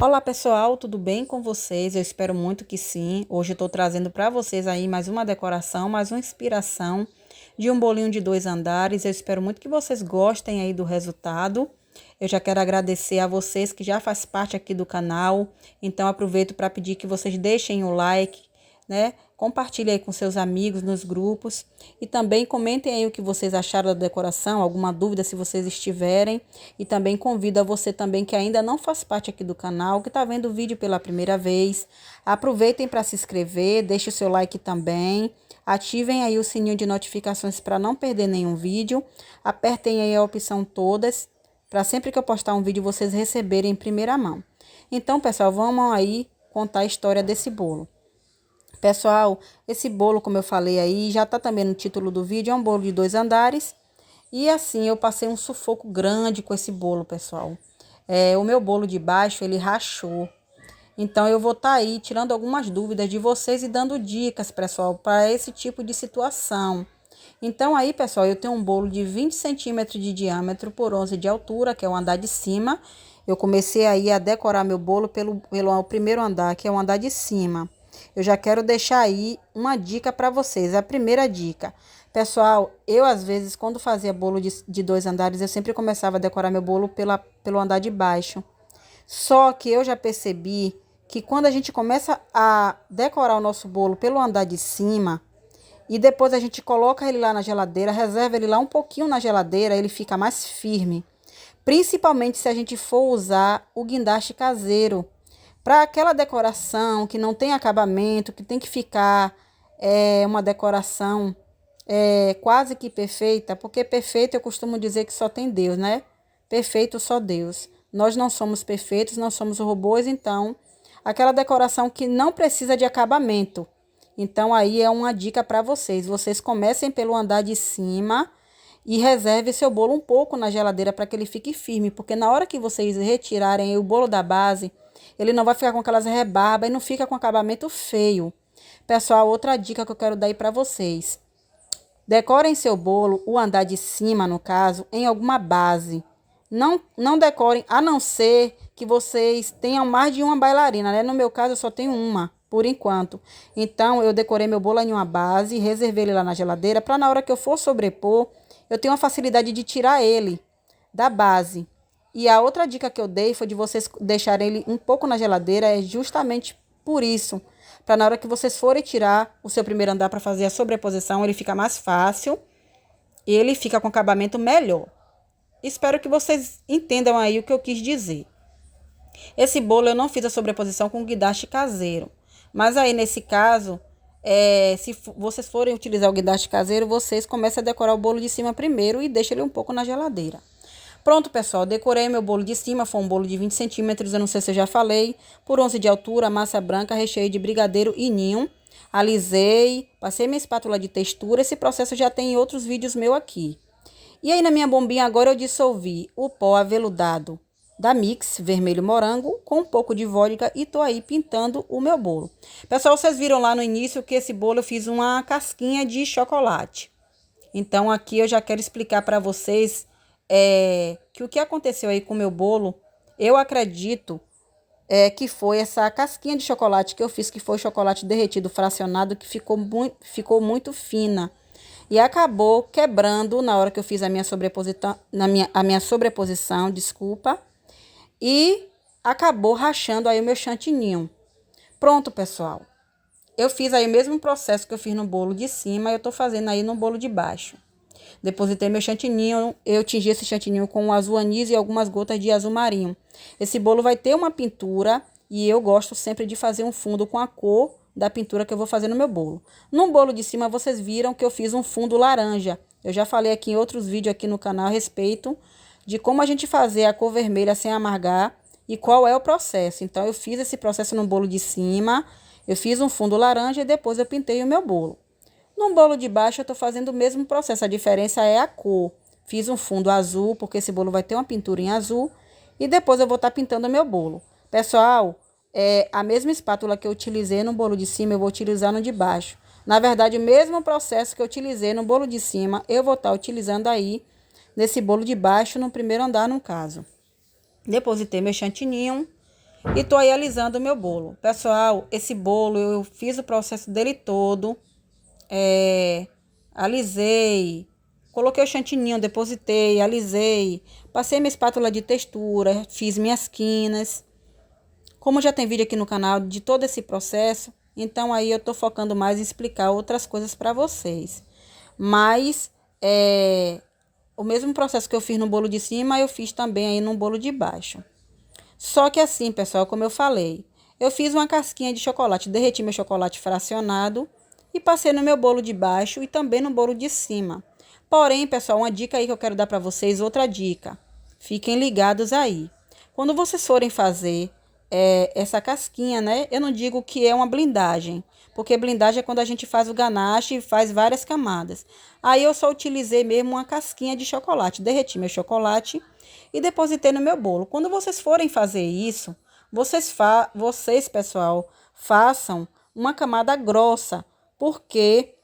Olá pessoal, tudo bem com vocês? Eu espero muito que sim. Hoje eu estou trazendo para vocês aí mais uma decoração, mais uma inspiração de um bolinho de 2 andares. Eu espero muito que vocês gostem aí do resultado. Eu já quero agradecer a vocês que já faz parte aqui do canal. Então aproveito para pedir que vocês deixem o like, né? Compartilhem aí com seus amigos nos grupos e também comentem aí o que vocês acharam da decoração, alguma dúvida se vocês estiverem. E também convido a você também que ainda não faz parte aqui do canal, que está vendo o vídeo pela primeira vez. Aproveitem para se inscrever, deixe o seu like também. Ativem aí o sininho de notificações para não perder nenhum vídeo. Apertem aí a opção todas, para sempre que eu postar um vídeo vocês receberem em primeira mão. Então, pessoal, vamos aí contar a história desse bolo. Pessoal, esse bolo, como eu falei aí, já tá também no título do vídeo, é um bolo de 2 andares. E assim, eu passei um sufoco grande com esse bolo, pessoal. O meu bolo de baixo, ele rachou. Então, eu vou estar aí tirando algumas dúvidas de vocês e dando dicas, pessoal, para esse tipo de situação. Então, aí, pessoal, eu tenho um bolo de 20 centímetros de diâmetro por 11 de altura, que é o andar de cima. Eu comecei aí a decorar meu bolo pelo primeiro andar, que é o andar de cima. Eu já quero deixar aí uma dica para vocês. A primeira dica. Pessoal, eu às vezes, quando fazia bolo de 2 andares, eu sempre começava a decorar meu bolo pelo andar de baixo. Só que eu já percebi que quando a gente começa a decorar o nosso bolo pelo andar de cima, e depois a gente coloca ele lá na geladeira, reserva ele lá um pouquinho na geladeira, ele fica mais firme. Principalmente se a gente for usar o guindaste caseiro. Para aquela decoração que não tem acabamento, que tem que ficar uma decoração quase que perfeita, porque perfeito eu costumo dizer que só tem Deus, né? Perfeito só Deus. Nós não somos perfeitos, nós somos robôs, então aquela decoração que não precisa de acabamento. Então aí é uma dica para vocês. Vocês comecem pelo andar de cima e reserve seu bolo um pouco na geladeira para que ele fique firme, porque na hora que vocês retirarem o bolo da base, ele não vai ficar com aquelas rebarbas e não fica com acabamento feio. Pessoal, outra dica que eu quero dar aí para vocês. Decorem seu bolo, o andar de cima, no caso, em alguma base. Não decorem, a não ser que vocês tenham mais de uma bailarina, né? No meu caso, eu só tenho uma, por enquanto. Então, eu decorei meu bolo em uma base, reservei ele lá na geladeira, para na hora que eu for sobrepor, eu tenho uma facilidade de tirar ele da base. E a outra dica que eu dei foi de vocês deixarem ele um pouco na geladeira, é justamente por isso. Para na hora que vocês forem tirar o seu primeiro andar para fazer a sobreposição, ele fica mais fácil e ele fica com acabamento melhor. Espero que vocês entendam aí o que eu quis dizer. Esse bolo eu não fiz a sobreposição com guindaste caseiro. Mas aí, nesse caso, se vocês forem utilizar o guindaste caseiro, vocês começam a decorar o bolo de cima primeiro e deixam ele um pouco na geladeira. Pronto, pessoal, decorei meu bolo de cima, foi um bolo de 20 centímetros, eu não sei se eu já falei, por 11 de altura, massa branca, recheio de brigadeiro e ninho. Alisei, passei minha espátula de textura, esse processo já tem em outros vídeos meus aqui. E aí, na minha bombinha, agora eu dissolvi o pó aveludado da Mix Vermelho Morango com um pouco de vodka e tô aí pintando o meu bolo. Pessoal, vocês viram lá no início que esse bolo eu fiz uma casquinha de chocolate. Então, aqui eu já quero explicar para vocês que o que aconteceu aí com o meu bolo, eu acredito que foi essa casquinha de chocolate que eu fiz, que foi chocolate derretido fracionado, que ficou muito fina. E acabou quebrando na hora que eu fiz a minha sobreposição, desculpa. E acabou rachando aí o meu chantininho. Pronto, pessoal. Eu fiz aí o mesmo processo que eu fiz no bolo de cima, eu tô fazendo aí no bolo de baixo. Depositei meu chantininho, eu tingi esse chantininho com um azul anis e algumas gotas de azul marinho. Esse bolo vai ter uma pintura e eu gosto sempre de fazer um fundo com a cor da pintura que eu vou fazer no meu bolo. No bolo de cima vocês viram que eu fiz um fundo laranja. Eu já falei aqui em outros vídeos aqui no canal a respeito de como a gente fazer a cor vermelha sem amargar e qual é o processo. Então eu fiz esse processo no bolo de cima, eu fiz um fundo laranja e depois eu pintei o meu bolo. No bolo de baixo eu tô fazendo o mesmo processo, a diferença é a cor. Fiz um fundo azul, porque esse bolo vai ter uma pintura em azul. E depois eu vou estar pintando o meu bolo. Pessoal, a mesma espátula que eu utilizei no bolo de cima, eu vou utilizar no de baixo. Na verdade, o mesmo processo que eu utilizei no bolo de cima, eu vou estar utilizando aí nesse bolo de baixo, no primeiro andar, no caso. Depositei meu chantininho. E tô aí alisando o meu bolo. Pessoal, esse bolo eu fiz o processo dele todo. Alisei, coloquei o chantininho, depositei, alisei, passei minha espátula de textura, fiz minhas quinas. Como já tem vídeo aqui no canal de todo esse processo, então aí eu tô focando mais em explicar outras coisas para vocês. Mas o mesmo processo que eu fiz no bolo de cima, eu fiz também aí no bolo de baixo. Só que assim, pessoal, como eu falei, eu fiz uma casquinha de chocolate, derreti meu chocolate fracionado e passei no meu bolo de baixo e também no bolo de cima. Porém, pessoal, uma dica aí que eu quero dar para vocês, outra dica. Fiquem ligados aí. Quando vocês forem fazer essa casquinha, né? Eu não digo que é uma blindagem, porque blindagem é quando a gente faz o ganache e faz várias camadas. Aí eu só utilizei mesmo uma casquinha de chocolate, derreti meu chocolate e depositei no meu bolo. Quando vocês forem fazer isso, vocês, pessoal, façam uma camada grossa, porque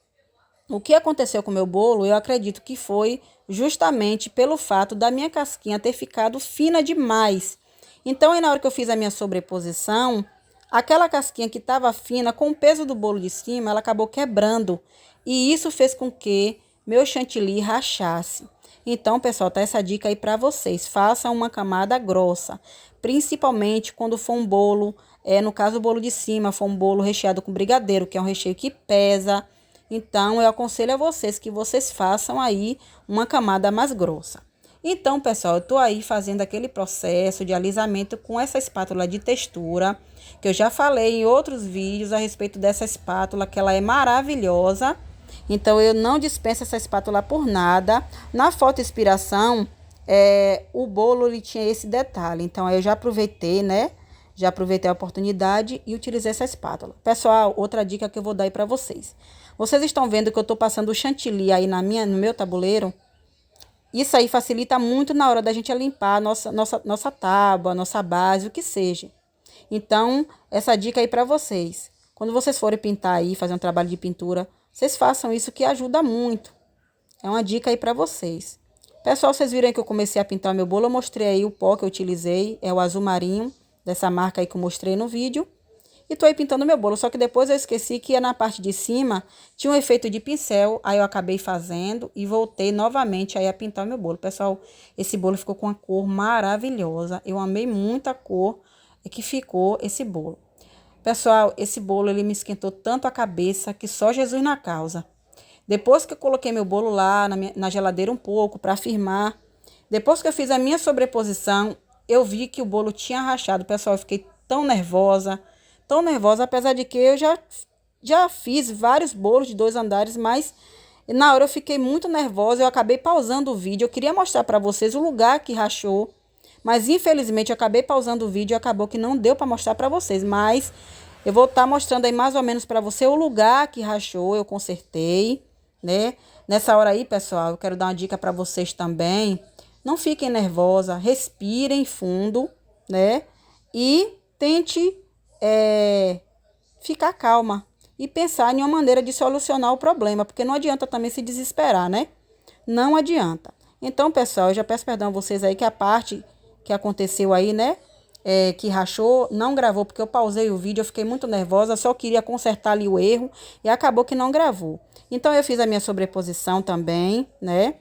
o que aconteceu com o meu bolo, eu acredito que foi justamente pelo fato da minha casquinha ter ficado fina demais. Então, aí na hora que eu fiz a minha sobreposição, aquela casquinha que estava fina, com o peso do bolo de cima, ela acabou quebrando. E isso fez com que meu chantilly rachasse. Então, pessoal, tá essa dica aí para vocês. Façam uma camada grossa, principalmente quando for um bolo, no caso o bolo de cima, for um bolo recheado com brigadeiro, que é um recheio que pesa. Então, eu aconselho a vocês que vocês façam aí uma camada mais grossa. Então, pessoal, eu tô aí fazendo aquele processo de alisamento com essa espátula de textura, que eu já falei em outros vídeos a respeito dessa espátula, que ela é maravilhosa. Então, eu não dispenso essa espátula por nada. Na foto inspiração, o bolo ele tinha esse detalhe. Então, aí eu já aproveitei, né? Já aproveitei a oportunidade e utilizei essa espátula. Pessoal, outra dica que eu vou dar aí para vocês. Vocês estão vendo que eu tô passando o chantilly aí no meu tabuleiro? Isso aí facilita muito na hora da gente limpar a nossa tábua, nossa base, o que seja. Então, essa dica aí para vocês. Quando vocês forem pintar aí, fazer um trabalho de pintura, vocês façam isso que ajuda muito. É uma dica aí para vocês. Pessoal, vocês viram que eu comecei a pintar o meu bolo, eu mostrei aí o pó que eu utilizei, é o azul marinho, dessa marca aí que eu mostrei no vídeo. E tô aí pintando meu bolo, só que depois eu esqueci que na parte de cima tinha um efeito de pincel, aí eu acabei fazendo e voltei novamente aí a pintar o meu bolo. Pessoal, esse bolo ficou com uma cor maravilhosa, eu amei muito a cor que ficou esse bolo. Pessoal, esse bolo ele me esquentou tanto a cabeça que só Jesus na causa. Depois que eu coloquei meu bolo lá na geladeira um pouco para firmar, depois que eu fiz a minha sobreposição, eu vi que o bolo tinha rachado. Pessoal, eu fiquei tão nervosa, apesar de que eu já fiz vários bolos de 2 andares, mas na hora eu fiquei muito nervosa, eu acabei pausando o vídeo. Eu queria mostrar para vocês o lugar que rachou, mas infelizmente eu acabei pausando o vídeo e acabou que não deu para mostrar para vocês, mas eu vou estar mostrando aí mais ou menos para você o lugar que rachou, eu consertei, né? Nessa hora aí, pessoal, eu quero dar uma dica para vocês também. Não fiquem nervosa, respirem fundo, né? E tente ficar calma e pensar em uma maneira de solucionar o problema, porque não adianta também se desesperar, né? Não adianta. Então, pessoal, eu já peço perdão a vocês aí que a parte que aconteceu aí, né? Que rachou, não gravou, porque eu pausei o vídeo, eu fiquei muito nervosa, só queria consertar ali o erro e acabou que não gravou. Então, eu fiz a minha sobreposição também, né?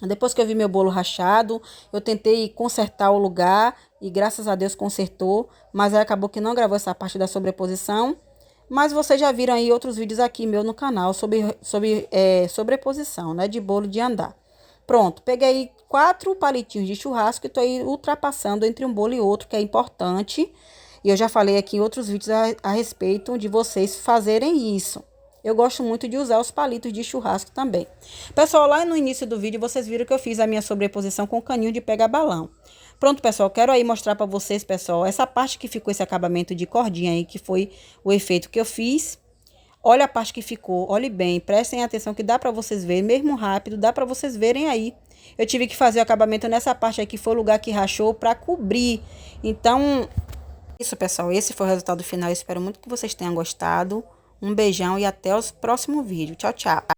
Depois que eu vi meu bolo rachado, eu tentei consertar o lugar e graças a Deus consertou, mas aí acabou que não gravou essa parte da sobreposição. Mas vocês já viram aí outros vídeos aqui meu no canal sobre sobreposição, né, de bolo de andar. Pronto, peguei 4 palitinhos de churrasco e tô aí ultrapassando entre um bolo e outro, que é importante. E eu já falei aqui em outros vídeos a respeito de vocês fazerem isso. Eu gosto muito de usar os palitos de churrasco também. Pessoal, lá no início do vídeo, vocês viram que eu fiz a minha sobreposição com caninho de pega-balão. Pronto, pessoal, quero aí mostrar para vocês, pessoal, essa parte que ficou esse acabamento de cordinha aí, que foi o efeito que eu fiz. Olha a parte que ficou, olhe bem, prestem atenção que dá para vocês verem, mesmo rápido, dá para vocês verem aí. Eu tive que fazer o acabamento nessa parte aí, que foi o lugar que rachou para cobrir. Então, isso, pessoal, esse foi o resultado final. Eu espero muito que vocês tenham gostado. Um beijão e até o próximo vídeo. Tchau, tchau.